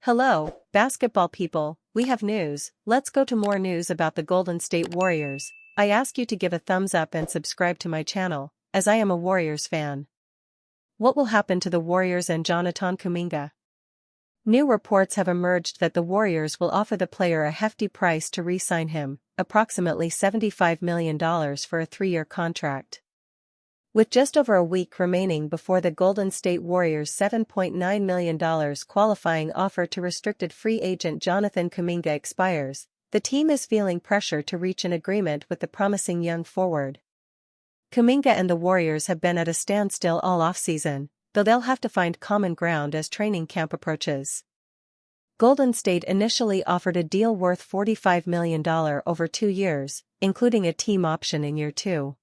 Hello, basketball people, we have news. Let's go to more news about the Golden State Warriors. I ask you to give a thumbs up and subscribe to my channel, as I am a Warriors fan. What will happen to the Warriors and Jonathan Kuminga? New reports have emerged that the Warriors will offer the player a hefty price to re-sign him, approximately $75 million for a 3-year contract. With just over a week remaining before the Golden State Warriors' $7.9 million qualifying offer to restricted free agent Jonathan Kuminga expires, the team is feeling pressure to reach an agreement with the promising young forward. Kuminga and the Warriors have been at a standstill all offseason, though they'll have to find common ground as training camp approaches. Golden State initially offered a deal worth $45 million over 2 years, including a team option in year 2.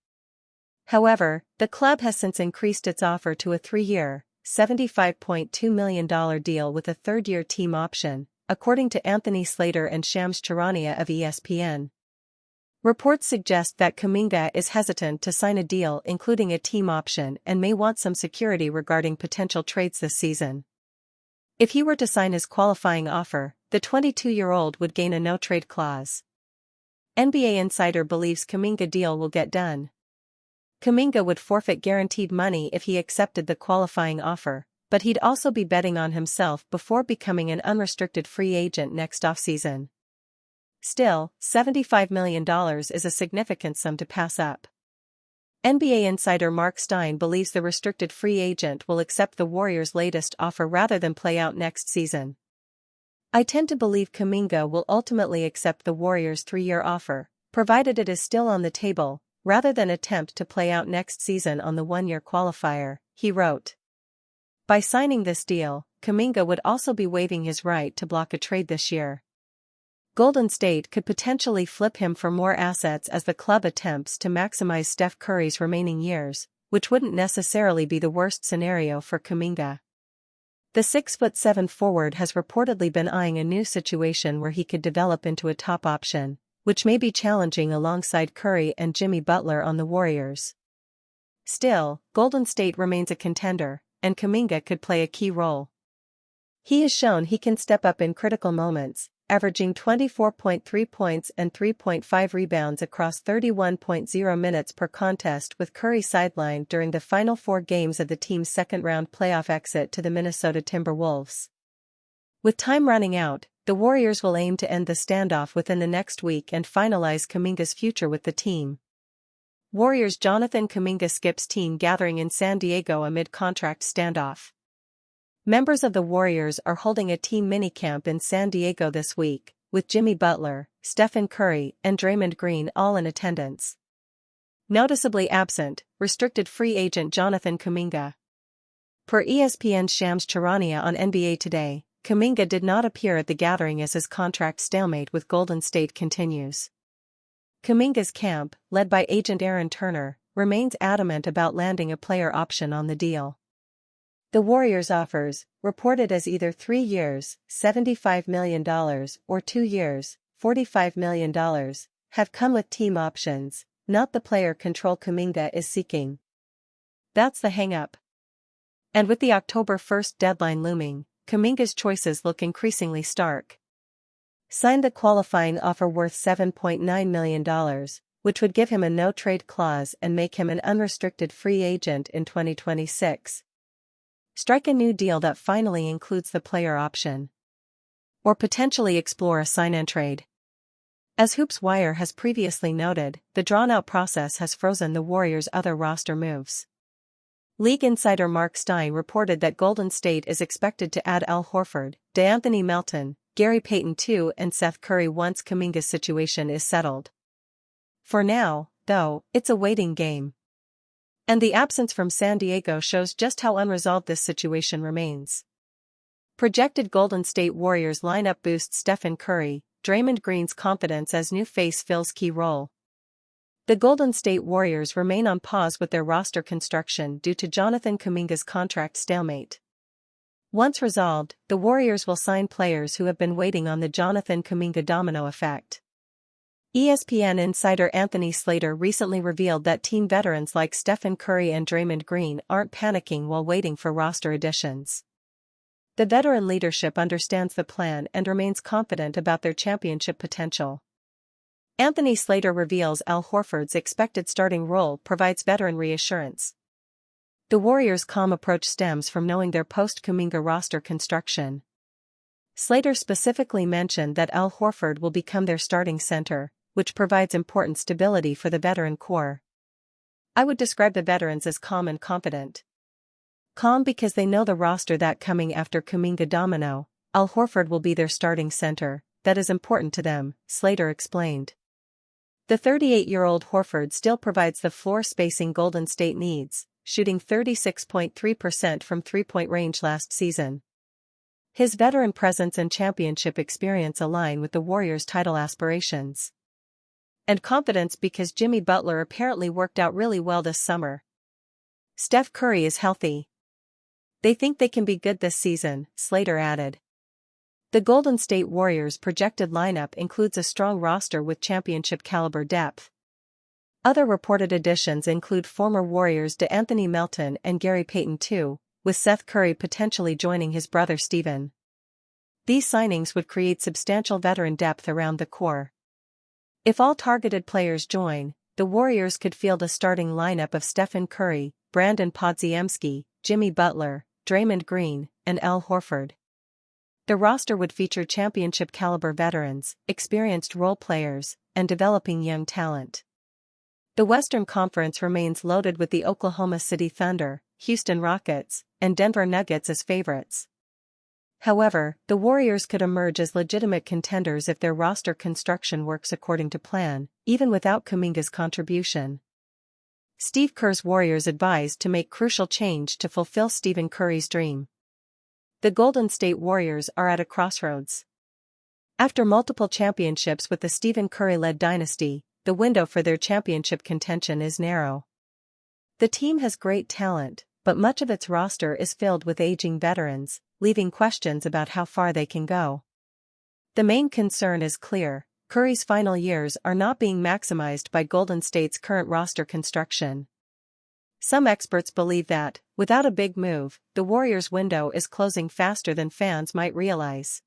However, the club has since increased its offer to a 3-year, $75.2 million deal with a 3rd-year team option, according to Anthony Slater and Shams Charania of ESPN. Reports suggest that Kuminga is hesitant to sign a deal including a team option and may want some security regarding potential trades this season. If he were to sign his qualifying offer, the 22-year-old would gain a no-trade clause. NBA Insider believes Kuminga deal will get done. Kuminga would forfeit guaranteed money if he accepted the qualifying offer, but he'd also be betting on himself before becoming an unrestricted free agent next offseason. Still, $75 million is a significant sum to pass up. NBA insider Mark Stein believes the restricted free agent will accept the Warriors' latest offer rather than play out next season. I tend to believe Kuminga will ultimately accept the Warriors' 3-year offer, provided it is still on the table, rather than attempt to play out next season on the 1-year qualifier, he wrote. By signing this deal, Kuminga would also be waiving his right to block a trade this year. Golden State could potentially flip him for more assets as the club attempts to maximize Steph Curry's remaining years, which wouldn't necessarily be the worst scenario for Kuminga. The 6'7" forward has reportedly been eyeing a new situation where he could develop into a top option, which may be challenging alongside Curry and Jimmy Butler on the Warriors. Still, Golden State remains a contender, and Kuminga could play a key role. He has shown he can step up in critical moments, averaging 24.3 points and 3.5 rebounds across 31.0 minutes per contest with Curry sidelined during the final 4 games of the team's second-round playoff exit to the Minnesota Timberwolves. With time running out, the Warriors will aim to end the standoff within the next week and finalize Kuminga's future with the team. Warriors' Jonathan Kuminga skips team gathering in San Diego amid contract standoff. Members of the Warriors are holding a team minicamp in San Diego this week, with Jimmy Butler, Stephen Curry, and Draymond Green all in attendance. Noticeably absent, restricted free agent Jonathan Kuminga. Per ESPN's Shams Charania on NBA Today, Kuminga did not appear at the gathering as his contract stalemate with Golden State continues. Kuminga's camp, led by agent Aaron Turner, remains adamant about landing a player option on the deal. The Warriors' offers, reported as either 3 years, $75 million, or 2 years, $45 million, have come with team options, not the player control Kuminga is seeking. That's the hang-up. And with the October 1st deadline looming, Kuminga's choices look increasingly stark. Sign the qualifying offer worth $7.9 million, which would give him a no-trade clause and make him an unrestricted free agent in 2026. Strike a new deal that finally includes the player option. Or potentially explore a sign-and-trade. As Hoops Wire has previously noted, the drawn-out process has frozen the Warriors' other roster moves. League insider Mark Stein reported that Golden State is expected to add Al Horford, DeAnthony Melton, Gary Payton II and Seth Curry once Kuminga's situation is settled. For now, though, it's a waiting game. And the absence from San Diego shows just how unresolved this situation remains. Projected Golden State Warriors lineup boosts Stephen Curry, Draymond Green's confidence as new face fills key role. The Golden State Warriors remain on pause with their roster construction due to Jonathan Kuminga's contract stalemate. Once resolved, the Warriors will sign players who have been waiting on the Jonathan Kuminga domino effect. ESPN insider Anthony Slater recently revealed that team veterans like Stephen Curry and Draymond Green aren't panicking while waiting for roster additions. The veteran leadership understands the plan and remains confident about their championship potential. Anthony Slater reveals Al Horford's expected starting role provides veteran reassurance. The Warriors' calm approach stems from knowing their post-Kuminga roster construction. Slater specifically mentioned that Al Horford will become their starting center, which provides important stability for the veteran core. I would describe the veterans as calm and confident. Calm because they know the roster that coming after Kuminga domino, Al Horford will be their starting center, that is important to them, Slater explained. The 38-year-old Horford still provides the floor spacing Golden State needs, shooting 36.3% from three-point range last season. His veteran presence and championship experience align with the Warriors' title aspirations. And confidence because Jimmy Butler apparently worked out really well this summer. Steph Curry is healthy. They think they can be good this season, Slater added. The Golden State Warriors' projected lineup includes a strong roster with championship-caliber depth. Other reported additions include former Warriors DeAnthony Melton and Gary Payton II, with Seth Curry potentially joining his brother Stephen. These signings would create substantial veteran depth around the core. If all targeted players join, the Warriors could field a starting lineup of Stephen Curry, Brandon Podziemski, Jimmy Butler, Draymond Green, and Al Horford. The roster would feature championship-caliber veterans, experienced role players, and developing young talent. The Western Conference remains loaded with the Oklahoma City Thunder, Houston Rockets, and Denver Nuggets as favorites. However, the Warriors could emerge as legitimate contenders if their roster construction works according to plan, even without Kuminga's contribution. Steve Kerr's Warriors advised to make crucial change to fulfill Stephen Curry's dream. The Golden State Warriors are at a crossroads. After multiple championships with the Stephen Curry-led dynasty, the window for their championship contention is narrow. The team has great talent, but much of its roster is filled with aging veterans, leaving questions about how far they can go. The main concern is clear: Curry's final years are not being maximized by Golden State's current roster construction. Some experts believe that, without a big move, the Warriors' window is closing faster than fans might realize.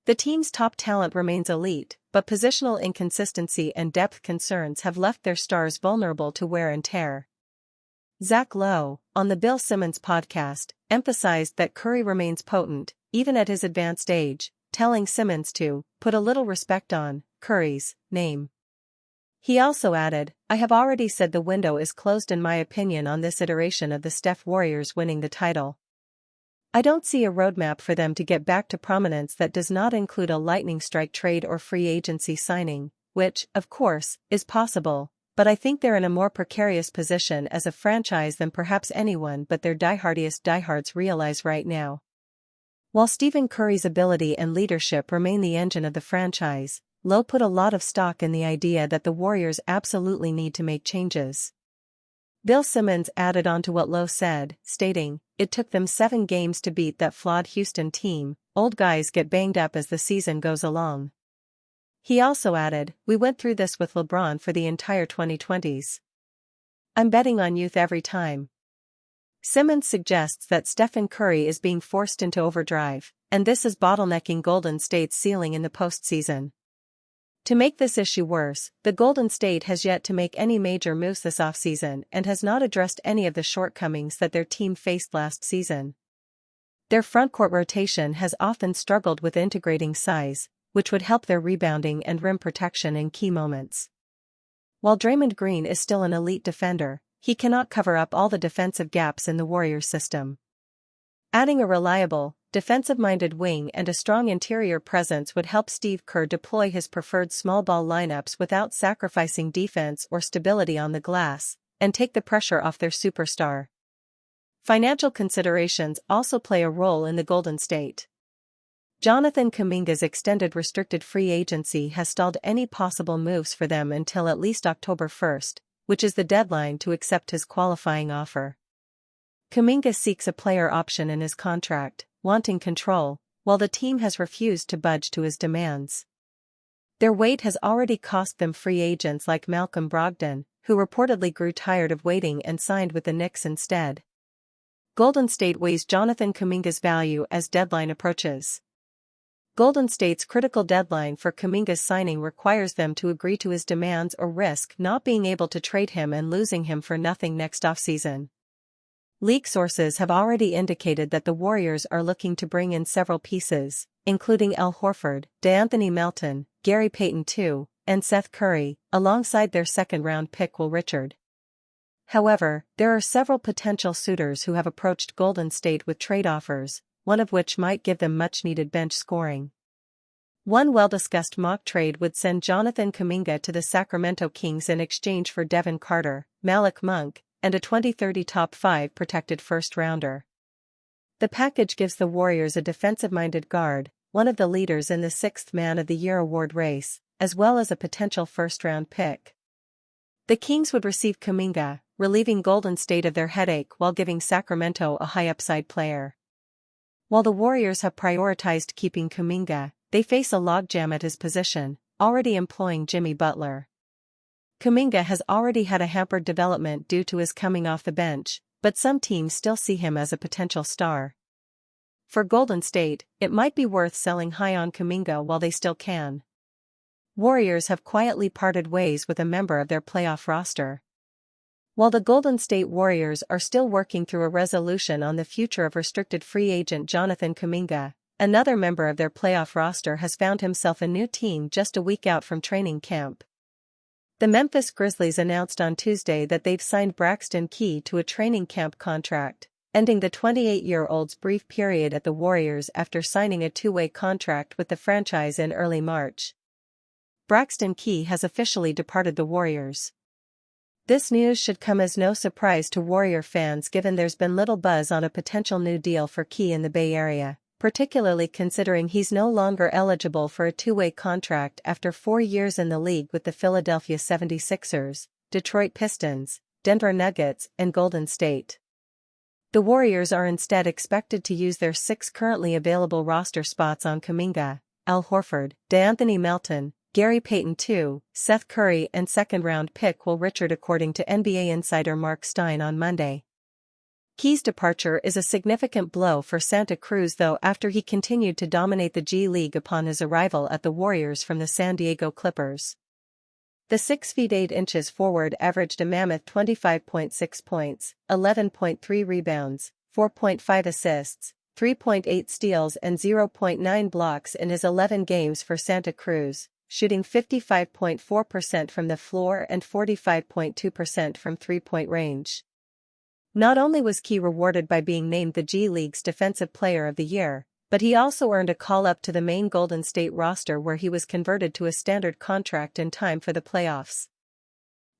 The team's top talent remains elite, but positional inconsistency and depth concerns have left their stars vulnerable to wear and tear. Zach Lowe, on the Bill Simmons podcast, emphasized that Curry remains potent, even at his advanced age, telling Simmons to put a little respect on Curry's name. He also added, "I have already said the window is closed in my opinion on this iteration of the Steph Warriors winning the title. I don't see a roadmap for them to get back to prominence that does not include a lightning strike trade or free agency signing, which, of course, is possible, but I think they're in a more precarious position as a franchise than perhaps anyone but their diehardiest diehards realize right now." While Stephen Curry's ability and leadership remain the engine of the franchise, Lowe put a lot of stock in the idea that the Warriors absolutely need to make changes. Bill Simmons added on to what Lowe said, stating, "It took them 7 games to beat that flawed Houston team. Old guys get banged up as the season goes along." He also added, "We went through this with LeBron for the entire 2020s. I'm betting on youth every time." Simmons suggests that Stephen Curry is being forced into overdrive, and this is bottlenecking Golden State's ceiling in the postseason. To make this issue worse, the Golden State has yet to make any major moves this offseason and has not addressed any of the shortcomings that their team faced last season. Their frontcourt rotation has often struggled with integrating size, which would help their rebounding and rim protection in key moments. While Draymond Green is still an elite defender, he cannot cover up all the defensive gaps in the Warriors system. Adding a reliable, defensive-minded wing and a strong interior presence would help Steve Kerr deploy his preferred small-ball lineups without sacrificing defense or stability on the glass, and take the pressure off their superstar. Financial considerations also play a role in the Golden State. Jonathan Kuminga's extended restricted free agency has stalled any possible moves for them until at least October 1st, which is the deadline to accept his qualifying offer. Kuminga seeks a player option in his contract, wanting control, while the team has refused to budge to his demands. Their wait has already cost them free agents like Malcolm Brogdon, who reportedly grew tired of waiting and signed with the Knicks instead. Golden State weighs Jonathan Kuminga's value as deadline approaches. Golden State's critical deadline for Kuminga's signing requires them to agree to his demands or risk not being able to trade him and losing him for nothing next offseason. League sources have already indicated that the Warriors are looking to bring in several pieces, including Al Horford, DeAnthony Melton, Gary Payton II, and Seth Curry, alongside their second-round pick Will Richard. However, there are several potential suitors who have approached Golden State with trade offers, one of which might give them much-needed bench scoring. One well-discussed mock trade would send Jonathan Kuminga to the Sacramento Kings in exchange for Devin Carter, Malik Monk, and a 2030 top 5 protected first-rounder. The package gives the Warriors a defensive-minded guard, one of the leaders in the 6th Man of the Year award race, as well as a potential first-round pick. The Kings would receive Kuminga, relieving Golden State of their headache while giving Sacramento a high-upside player. While the Warriors have prioritized keeping Kuminga, they face a logjam at his position, already employing Jimmy Butler. Kuminga has already had a hampered development due to his coming off the bench, but some teams still see him as a potential star. For Golden State, it might be worth selling high on Kuminga while they still can. Warriors have quietly parted ways with a member of their playoff roster. While the Golden State Warriors are still working through a resolution on the future of restricted free agent Jonathan Kuminga, another member of their playoff roster has found himself a new team just a week out from training camp. The Memphis Grizzlies announced on Tuesday that they've signed Braxton Key to a training camp contract, ending the 28-year-old's brief period at the Warriors after signing a two-way contract with the franchise in early March. Braxton Key has officially departed the Warriors. This news should come as no surprise to Warrior fans given there's been little buzz on a potential new deal for Key in the Bay Area, particularly considering he's no longer eligible for a two-way contract after 4 years in the league with the Philadelphia 76ers, Detroit Pistons, Denver Nuggets, and Golden State. The Warriors are instead expected to use their 6 currently available roster spots on Kuminga, Al Horford, DeAnthony Melton, Gary Payton II, Seth Curry and second-round pick Will Richard according to NBA insider Mark Stein on Monday. Key's departure is a significant blow for Santa Cruz though after he continued to dominate the G League upon his arrival at the Warriors from the San Diego Clippers. The 6 feet 8 inches forward averaged a mammoth 25.6 points, 11.3 rebounds, 4.5 assists, 3.8 steals and 0.9 blocks in his 11 games for Santa Cruz, shooting 55.4% from the floor and 45.2% from three-point range. Not only was Key rewarded by being named the G League's Defensive Player of the Year, but he also earned a call-up to the main Golden State roster where he was converted to a standard contract in time for the playoffs.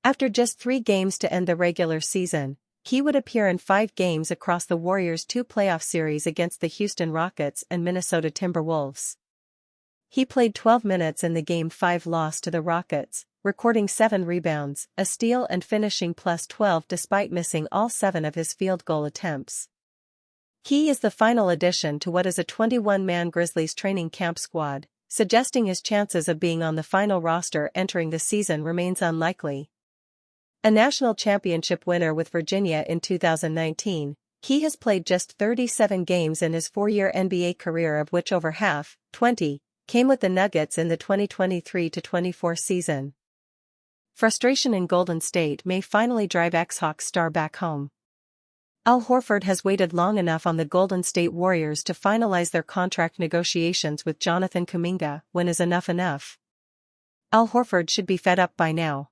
After just 3 games to end the regular season, Key would appear in 5 games across the Warriors' 2 playoff series against the Houston Rockets and Minnesota Timberwolves. He played 12 minutes in the Game 5 loss to the Rockets, recording 7 rebounds, a steal and finishing plus 12 despite missing all 7 of his field goal attempts. Key is the final addition to what is a 21-man Grizzlies training camp squad, suggesting his chances of being on the final roster entering the season remains unlikely. A national championship winner with Virginia in 2019, Key has played just 37 games in his 4-year NBA career of which over half, 20, came with the Nuggets in the 2023-24 season. Frustration in Golden State may finally drive ex-Hawks star back home. Al Horford has waited long enough on the Golden State Warriors to finalize their contract negotiations with Jonathan Kuminga. When is enough enough? Al Horford should be fed up by now.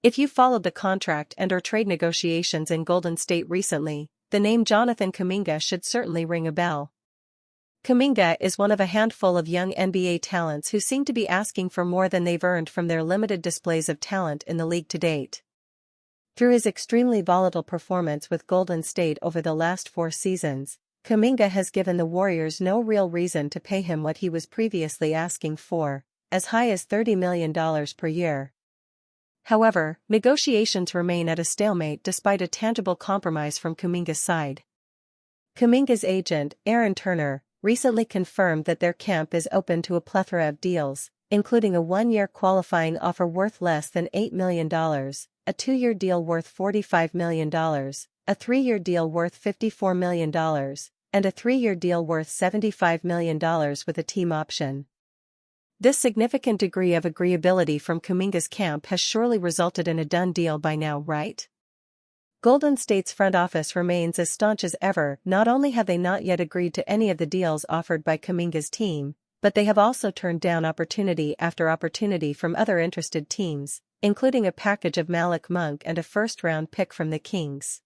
If you followed the contract and/or trade negotiations in Golden State recently, the name Jonathan Kuminga should certainly ring a bell. Kuminga is one of a handful of young NBA talents who seem to be asking for more than they've earned from their limited displays of talent in the league to date. Through his extremely volatile performance with Golden State over the last 4 seasons, Kuminga has given the Warriors no real reason to pay him what he was previously asking for, as high as $30 million per year. However, negotiations remain at a stalemate despite a tangible compromise from Kuminga's side. Kuminga's agent, Aaron Turner, recently confirmed that their camp is open to a plethora of deals, including a 1-year qualifying offer worth less than $8 million, a 2-year deal worth $45 million, a 3-year deal worth $54 million, and a 3-year deal worth $75 million with a team option. This significant degree of agreeability from Kuminga's camp has surely resulted in a done deal by now, right? Golden State's front office remains as staunch as ever. Not only have they not yet agreed to any of the deals offered by Kuminga's team, but they have also turned down opportunity after opportunity from other interested teams, including a package of Malik Monk and a first-round pick from the Kings.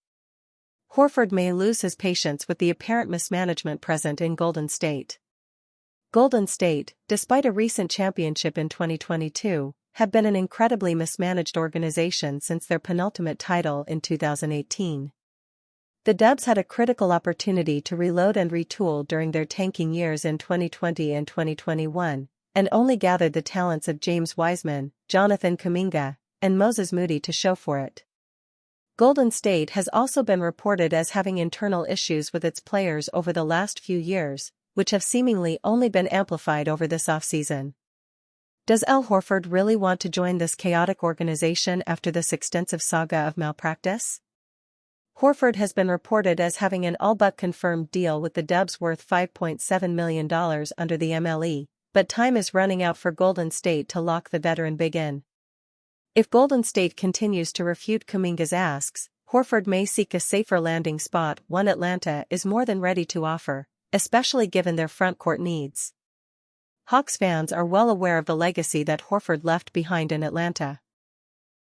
Horford may lose his patience with the apparent mismanagement present in Golden State. Golden State, despite a recent championship in 2022, have been an incredibly mismanaged organization since their penultimate title in 2018. The Dubs had a critical opportunity to reload and retool during their tanking years in 2020 and 2021, and only gathered the talents of James Wiseman, Jonathan Kuminga, and Moses Moody to show for it. Golden State has also been reported as having internal issues with its players over the last few years, which have seemingly only been amplified over this offseason. Does Al Horford really want to join this chaotic organization after this extensive saga of malpractice? Horford has been reported as having an all-but-confirmed deal with the Dubs worth $5.7 million under the MLE, but time is running out for Golden State to lock the veteran big in. If Golden State continues to refute Kuminga's asks, Horford may seek a safer landing spot, one Atlanta is more than ready to offer, especially given their frontcourt needs. Hawks fans are well aware of the legacy that Horford left behind in Atlanta.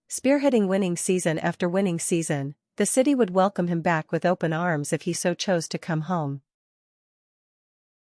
Spearheading winning season after winning season, the city would welcome him back with open arms if he so chose to come home.